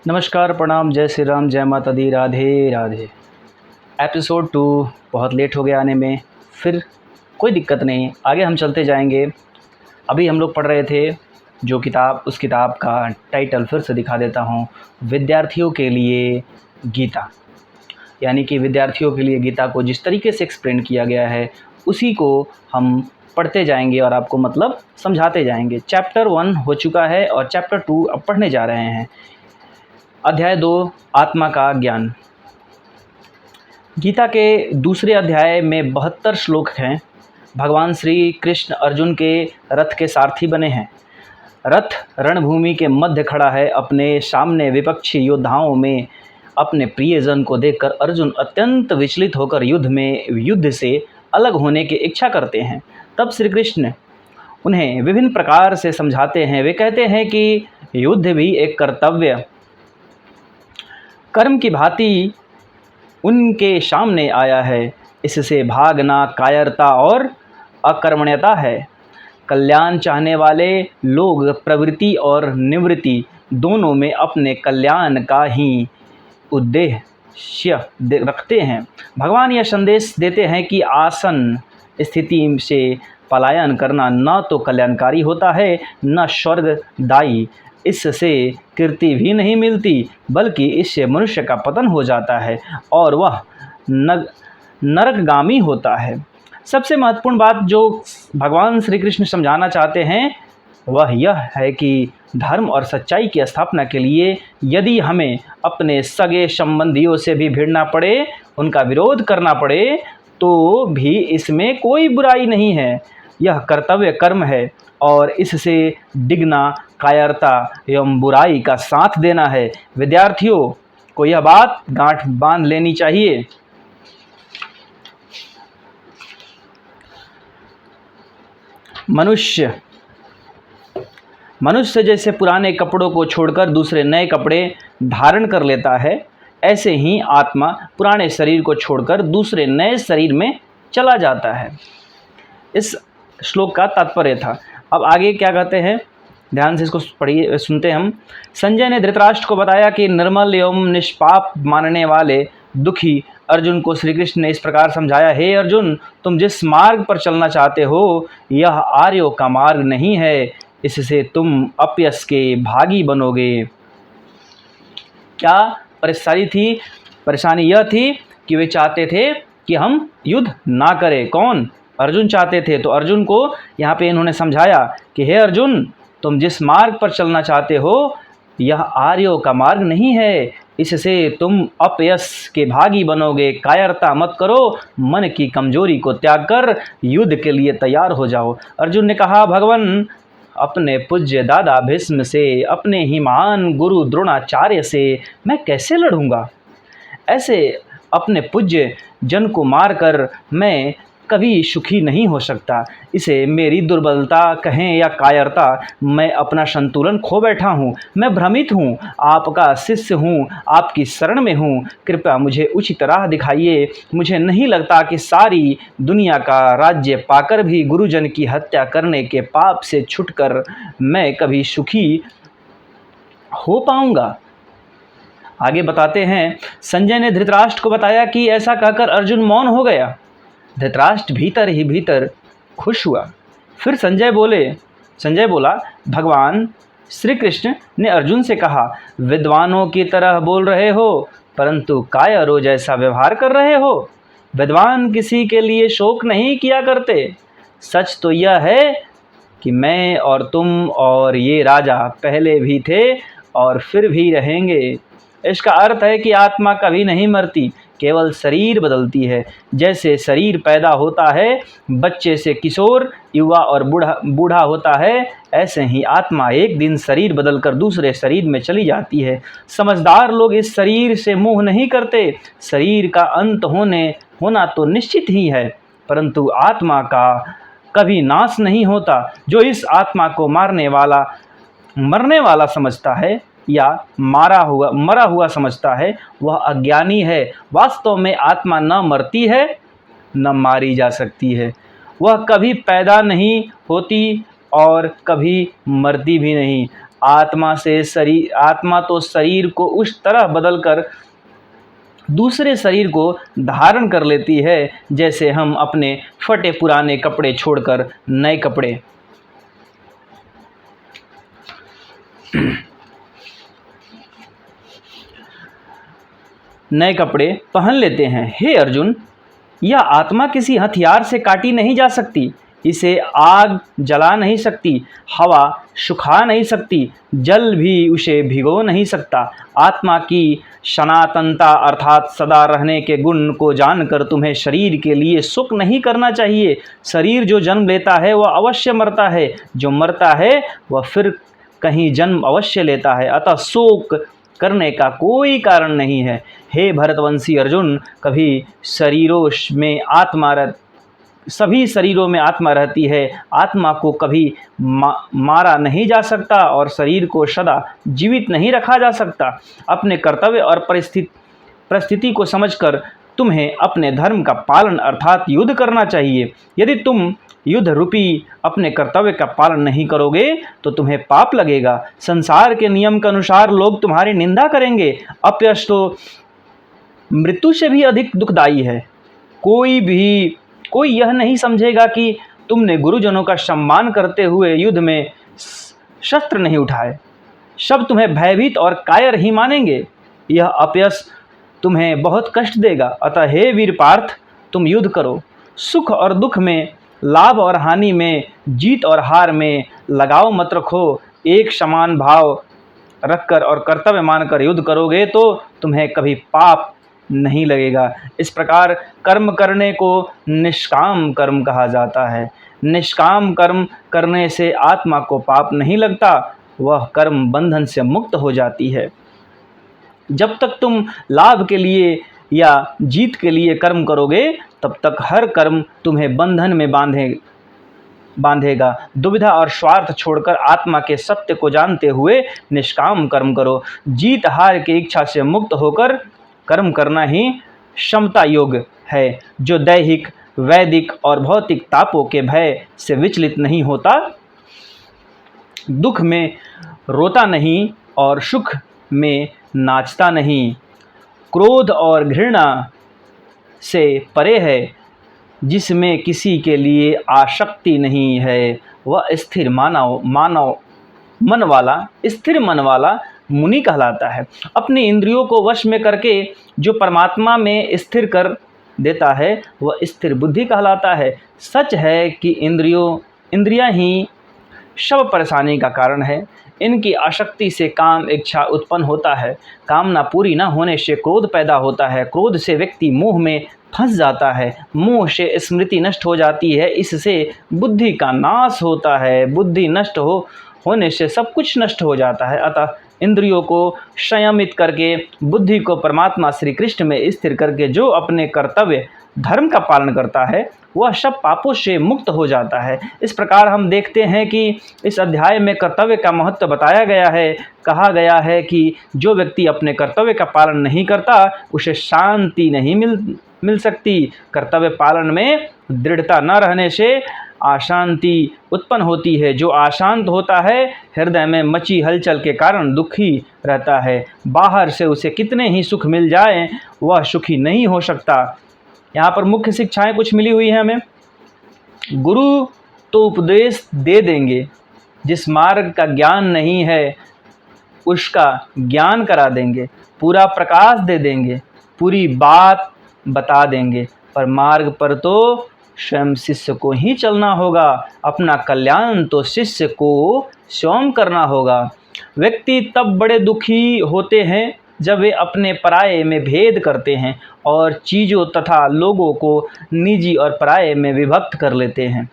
नमस्कार, प्रणाम, जय श्री राम, जय माता दी, राधे राधे। एपिसोड 2 बहुत लेट हो गया आने में, फिर कोई दिक्कत नहीं, आगे हम चलते जाएंगे। अभी हम लोग पढ़ रहे थे जो किताब, उस किताब का टाइटल फिर से दिखा देता हूँ, विद्यार्थियों के लिए गीता। यानी कि विद्यार्थियों के लिए गीता को जिस तरीके से एक्सप्लेन किया गया है उसी को हम पढ़ते जाएंगे और आपको मतलब समझाते जाएंगे। चैप्टर 1 हो चुका है और चैप्टर 2 अब पढ़ने जा रहे हैं। अध्याय 2, आत्मा का ज्ञान। गीता के दूसरे अध्याय में 72 श्लोक हैं। भगवान श्री कृष्ण अर्जुन के रथ के सारथी बने हैं। रथ रणभूमि के मध्य खड़ा है। अपने सामने विपक्षी योद्धाओं में अपने प्रियजन को देखकर अर्जुन अत्यंत विचलित होकर युद्ध से अलग होने की इच्छा करते हैं। तब श्री कृष्ण उन्हें विभिन्न प्रकार से समझाते हैं। वे कहते हैं कि युद्ध भी एक कर्तव्य कर्म की भांति उनके सामने आया है। इससे भागना कायरता और अकर्मण्यता है। कल्याण चाहने वाले लोग प्रवृत्ति और निवृत्ति दोनों में अपने कल्याण का ही उद्देश्य रखते हैं। भगवान यह संदेश देते हैं कि आसन स्थिति से पलायन करना न तो कल्याणकारी होता है न स्वर्गदायी। इससे कीर्ति भी नहीं मिलती, बल्कि इससे मनुष्य का पतन हो जाता है और वह नरकगामी होता है। सबसे महत्वपूर्ण बात जो भगवान श्री कृष्ण समझाना चाहते हैं वह यह है कि धर्म और सच्चाई की स्थापना के लिए यदि हमें अपने सगे संबंधियों से भी भिड़ना पड़े, उनका विरोध करना पड़े, तो भी इसमें कोई बुराई नहीं है। यह कर्तव्य कर्म है और इससे डिगना कायरता एवं बुराई का साथ देना है। विद्यार्थियों को यह बात गांठ बांध लेनी चाहिए। मनुष्य जैसे पुराने कपड़ों को छोड़कर दूसरे नए कपड़े धारण कर लेता है, ऐसे ही आत्मा पुराने शरीर को छोड़कर दूसरे नए शरीर में चला जाता है। इस श्लोक का तात्पर्य था। अब आगे क्या कहते हैं, ध्यान से इसको पढ़िए, सुनते हम। संजय ने धृतराष्ट्र को बताया कि निर्मल एवं निष्पाप मानने वाले दुखी अर्जुन को श्री कृष्ण ने इस प्रकार समझाया। हे अर्जुन, तुम जिस मार्ग पर चलना चाहते हो यह आर्यों का मार्ग नहीं है। इससे तुम अपयश के भागी बनोगे। क्या परेशानी थी? परेशानी यह थी कि वे चाहते थे कि हम युद्ध ना करें। कौन? अर्जुन चाहते थे। तो अर्जुन को यहाँ पे इन्होंने समझाया कि हे अर्जुन, तुम जिस मार्ग पर चलना चाहते हो यह आर्यों का मार्ग नहीं है। इससे तुम अपयश के भागी बनोगे। कायरता मत करो, मन की कमजोरी को त्याग कर युद्ध के लिए तैयार हो जाओ। अर्जुन ने कहा, भगवान, अपने पूज्य दादा भीष्म से, अपने ही महान गुरु द्रोणाचार्य से मैं कैसे लड़ूंगा? ऐसे अपने पूज्य जन को मारकर मैं कभी सुखी नहीं हो सकता। इसे मेरी दुर्बलता कहें या कायरता, मैं अपना संतुलन खो बैठा हूँ। मैं भ्रमित हूँ, आपका शिष्य हूँ, आपकी शरण में हूँ। कृपया मुझे उचित राह दिखाइए। मुझे नहीं लगता कि सारी दुनिया का राज्य पाकर भी गुरुजन की हत्या करने के पाप से छूटकर मैं कभी सुखी हो पाऊँगा। आगे बताते हैं, संजय ने धृतराष्ट्र को बताया कि ऐसा कहकर अर्जुन मौन हो गया। धृतराष्ट्र भीतर ही भीतर खुश हुआ। फिर संजय बोला, भगवान श्री कृष्ण ने अर्जुन से कहा, विद्वानों की तरह बोल रहे हो, परंतु कायरों जैसा व्यवहार कर रहे हो। विद्वान किसी के लिए शोक नहीं किया करते। सच तो यह है कि मैं और तुम और ये राजा पहले भी थे और फिर भी रहेंगे। इसका अर्थ है कि आत्मा कभी नहीं मरती, केवल शरीर बदलती है। जैसे शरीर पैदा होता है, बच्चे से किशोर, युवा और बूढ़ा होता है, ऐसे ही आत्मा एक दिन शरीर बदलकर दूसरे शरीर में चली जाती है। समझदार लोग इस शरीर से मोह नहीं करते। शरीर का अंत होना तो निश्चित ही है, परंतु आत्मा का कभी नाश नहीं होता। जो इस आत्मा को मरने वाला समझता है या मरा हुआ समझता है, वह अज्ञानी है। वास्तव में आत्मा न मरती है न मारी जा सकती है। वह कभी पैदा नहीं होती और कभी मरती भी नहीं। आत्मा तो शरीर को उस तरह बदलकर दूसरे शरीर को धारण कर लेती है जैसे हम अपने फटे पुराने कपड़े छोड़कर नए कपड़े पहन लेते हैं। हे अर्जुन, यह आत्मा किसी हथियार से काटी नहीं जा सकती। इसे आग जला नहीं सकती, हवा सुखा नहीं सकती, जल भी उसे भिगो नहीं सकता। आत्मा की सनातनता अर्थात सदा रहने के गुण को जानकर तुम्हें शरीर के लिए शोक नहीं करना चाहिए। शरीर जो जन्म लेता है वह अवश्य मरता है, जो मरता है वह फिर कहीं जन्म अवश्य लेता है, अतः शोक करने का कोई कारण नहीं है। हे भरतवंशी अर्जुन, सभी शरीरों में आत्मा रहती है। आत्मा को कभी मारा नहीं जा सकता और शरीर को सदा जीवित नहीं रखा जा सकता। अपने कर्तव्य और परिस्थिति को समझकर तुम्हें अपने धर्म का पालन अर्थात युद्ध करना चाहिए। यदि तुम युद्ध रूपी अपने कर्तव्य का पालन नहीं करोगे तो तुम्हें पाप लगेगा। संसार के नियम के अनुसार लोग तुम्हारी निंदा करेंगे। अपयश तो मृत्यु से भी अधिक दुखदायी है। कोई यह नहीं समझेगा कि तुमने गुरुजनों का सम्मान करते हुए युद्ध में शस्त्र नहीं उठाए। सब तुम्हें भयभीत और कायर ही मानेंगे। यह अपयश तुम्हें बहुत कष्ट देगा। अतः हे वीर पार्थ, तुम युद्ध करो। सुख और दुख में, लाभ और हानि में, जीत और हार में लगाव मत रखो। एक समान भाव रखकर और कर्तव्य मानकर युद्ध करोगे तो तुम्हें कभी पाप नहीं लगेगा। इस प्रकार कर्म करने को निष्काम कर्म कहा जाता है। निष्काम कर्म करने से आत्मा को पाप नहीं लगता, वह कर्म बंधन से मुक्त हो जाती है। जब तक तुम लाभ के लिए या जीत के लिए कर्म करोगे तब तक हर कर्म तुम्हें बंधन में बांधेगा। दुविधा और स्वार्थ छोड़कर आत्मा के सत्य को जानते हुए निष्काम कर्म करो। जीत हार की इच्छा से मुक्त होकर कर्म करना ही क्षमता योग है, जो दैहिक, वैदिक और भौतिक तापों के भय से विचलित नहीं होता, दुख में रोता नहीं और सुख में नाचता नहीं, क्रोध और घृणा से परे है, जिसमें किसी के लिए आसक्ति नहीं है, वह स्थिर मन वाला मुनि कहलाता है। अपनी इंद्रियों को वश में करके जो परमात्मा में स्थिर कर देता है वह स्थिर बुद्धि कहलाता है। सच है कि इंद्रियां ही सब परेशानी का कारण है। इनकी आसक्ति से काम इच्छा उत्पन्न होता है। कामना पूरी न होने से क्रोध पैदा होता है। क्रोध से व्यक्ति मोह में फंस जाता है। मोह से स्मृति नष्ट हो जाती है। इससे बुद्धि का नाश होता है। बुद्धि नष्ट होने से सब कुछ नष्ट हो जाता है। अतः इंद्रियों को संयमित करके बुद्धि को परमात्मा श्री कृष्ण में स्थिर करके जो अपने कर्तव्य धर्म का पालन करता है वह सब पापों से मुक्त हो जाता है। इस प्रकार हम देखते हैं कि इस अध्याय में कर्तव्य का महत्व बताया गया है। कहा गया है कि जो व्यक्ति अपने कर्तव्य का पालन नहीं करता उसे शांति नहीं मिल सकती। कर्तव्य पालन में दृढ़ता न रहने से अशांति उत्पन्न होती है। जो अशांत होता है हृदय में मची हलचल के कारण दुखी रहता है। बाहर से उसे कितने ही सुख मिल जाएं वह सुखी नहीं हो सकता। यहाँ पर मुख्य शिक्षाएं कुछ मिली हुई हैं हमें। गुरु तो उपदेश दे देंगे, जिस मार्ग का ज्ञान नहीं है उसका ज्ञान करा देंगे, पूरा प्रकाश दे देंगे, पूरी बात बता देंगे, पर मार्ग पर तो स्वयं शिष्य को ही चलना होगा। अपना कल्याण तो शिष्य को स्वयं करना होगा। व्यक्ति तब बड़े दुखी होते हैं जब वे अपने पराये में भेद करते हैं और चीज़ों तथा लोगों को निजी और पराये में विभक्त कर लेते हैं।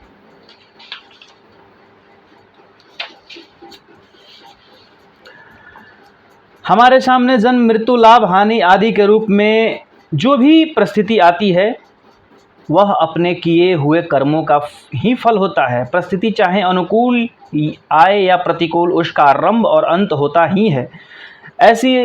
हमारे सामने जन्म, मृत्यु, लाभ, हानि आदि के रूप में जो भी परिस्थिति आती है वह अपने किए हुए कर्मों का ही फल होता है। परिस्थिति चाहे अनुकूल आए या प्रतिकूल, उसका आरंभ और अंत होता ही है। ऐसी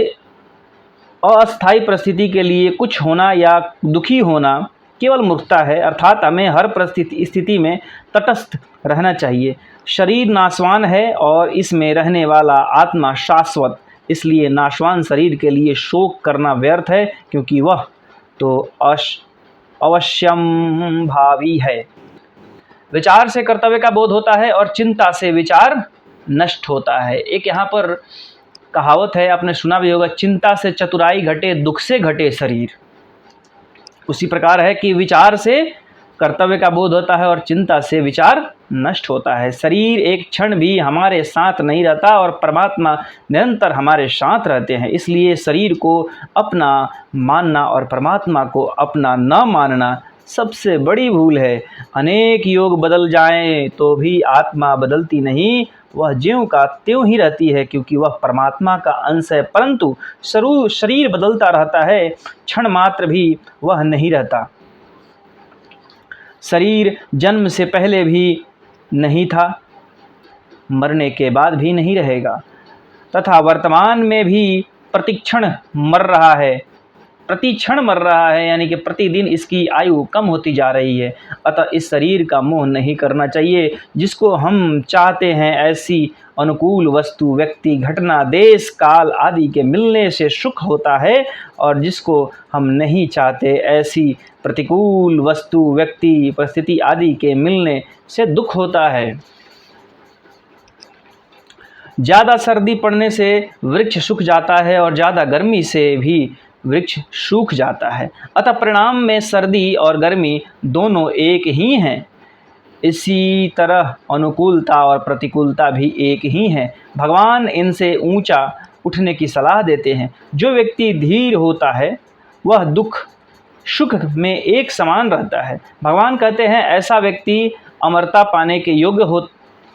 अस्थायी परिस्थिति के लिए कुछ होना या दुखी होना केवल मूर्खता है, अर्थात हमें हर परिस्थिति स्थिति में तटस्थ रहना चाहिए। शरीर नाशवान है और इसमें रहने वाला आत्मा शाश्वत, इसलिए नाशवान शरीर के लिए शोक करना व्यर्थ है, क्योंकि वह तो अवश्यंभावी है। विचार से कर्तव्य का बोध होता है और चिंता से विचार नष्ट होता है। एक यहाँ पर कहावत है, आपने सुना भी होगा, चिंता से चतुराई घटे, दुख से घटे शरीर। उसी प्रकार है कि विचार से कर्तव्य का बोध होता है और चिंता से विचार नष्ट होता है। शरीर एक क्षण भी हमारे साथ नहीं रहता और परमात्मा निरंतर हमारे साथ रहते हैं। इसलिए शरीर को अपना मानना और परमात्मा को अपना न मानना सबसे बड़ी भूल है। अनेक योग बदल जाएं तो भी आत्मा बदलती नहीं, वह ज्यों का त्यों ही रहती है, क्योंकि वह परमात्मा का अंश है। परंतु शरीर बदलता रहता है, क्षण मात्र भी वह नहीं रहता। शरीर जन्म से पहले भी नहीं था, मरने के बाद भी नहीं रहेगा, तथा वर्तमान में भी प्रतिक्षण मर रहा है, प्रतिक्षण मर रहा है, यानी कि प्रतिदिन इसकी आयु कम होती जा रही है। अतः इस शरीर का मोह नहीं करना चाहिए। जिसको हम चाहते हैं ऐसी अनुकूल वस्तु, व्यक्ति, घटना, देश, काल आदि के मिलने से सुख होता है, और जिसको हम नहीं चाहते ऐसी प्रतिकूल वस्तु, व्यक्ति, परिस्थिति आदि के मिलने से दुख होता है। ज़्यादा सर्दी पड़ने से वृक्ष सूख जाता है और ज़्यादा गर्मी से भी वृक्ष सूख जाता है। अतः परिणाम में सर्दी और गर्मी दोनों एक ही हैं। इसी तरह अनुकूलता और प्रतिकूलता भी एक ही है। भगवान इनसे ऊंचा उठने की सलाह देते हैं। जो व्यक्ति धीर होता है वह दुख सुख में एक समान रहता है। भगवान कहते हैं ऐसा व्यक्ति अमरता पाने के योग्य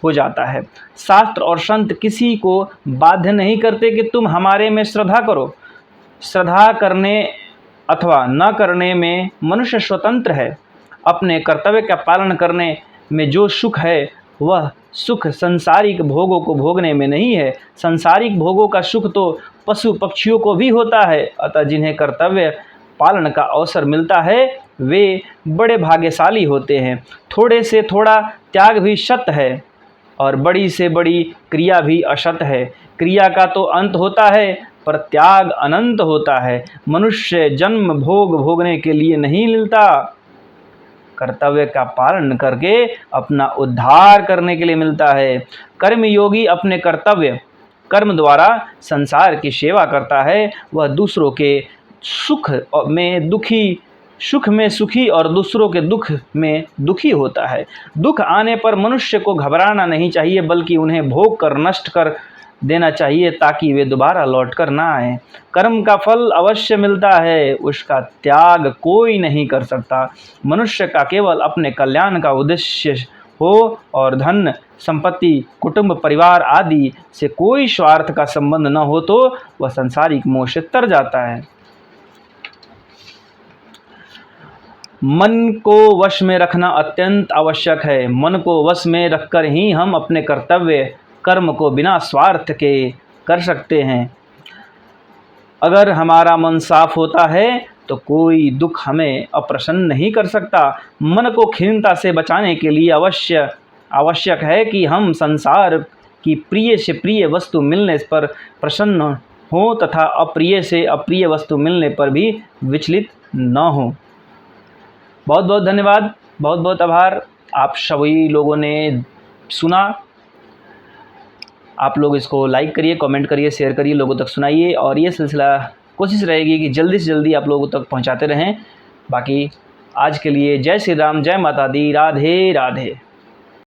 हो जाता है। शास्त्र और संत किसी को बाध्य नहीं करते कि तुम हमारे में श्रद्धा करो। श्रद्धा करने अथवा न करने में मनुष्य स्वतंत्र है। अपने कर्तव्य का पालन करने में जो सुख है वह सुख संसारिक भोगों को भोगने में नहीं है। संसारिक भोगों का सुख तो पशु पक्षियों को भी होता है। अतः जिन्हें कर्तव्य पालन का अवसर मिलता है वे बड़े भाग्यशाली होते हैं। थोड़े से थोड़ा त्याग भी सत है और बड़ी से बड़ी क्रिया भी असत है। क्रिया का तो अंत होता है पर त्याग अनंत होता है। मनुष्य जन्म भोग भोगने के लिए नहीं मिलता, कर्तव्य का पालन करके अपना उद्धार करने के लिए मिलता है। कर्म योगी अपने कर्तव्य कर्म द्वारा संसार की सेवा करता है। वह दूसरों के सुख में सुखी और दूसरों के दुख में दुखी होता है। दुख आने पर मनुष्य को घबराना नहीं चाहिए, बल्कि उन्हें भोग कर नष्ट कर देना चाहिए ताकि वे दोबारा लौट कर ना आए। कर्म का फल अवश्य मिलता है, उसका त्याग कोई नहीं कर सकता। मनुष्य का केवल अपने कल्याण का उद्देश्य हो और धन संपत्ति कुटुंब परिवार आदि से कोई स्वार्थ का संबंध न हो तो वह सांसारिक मोह से तर जाता है। मन को वश में रखना अत्यंत आवश्यक है। मन को वश में रखकर ही हम अपने कर्तव्य कर्म को बिना स्वार्थ के कर सकते हैं। अगर हमारा मन साफ होता है तो कोई दुख हमें अप्रसन्न नहीं कर सकता। मन को खिन्नता से बचाने के लिए आवश्यक है कि हम संसार की प्रिय से प्रिय वस्तु मिलने पर प्रसन्न हों तथा अप्रिय से अप्रिय वस्तु मिलने पर भी विचलित न हों। बहुत बहुत धन्यवाद, बहुत बहुत आभार। आप सभी लोगों ने सुना। आप लोग इसको लाइक करिए, कमेंट करिए, शेयर करिए, लोगों तक सुनाइए, और ये सिलसिला कोशिश रहेगी कि जल्दी से जल्दी आप लोगों तक पहुंचाते रहें। बाकी आज के लिए जय श्री राम, जय माता दी, राधे राधे।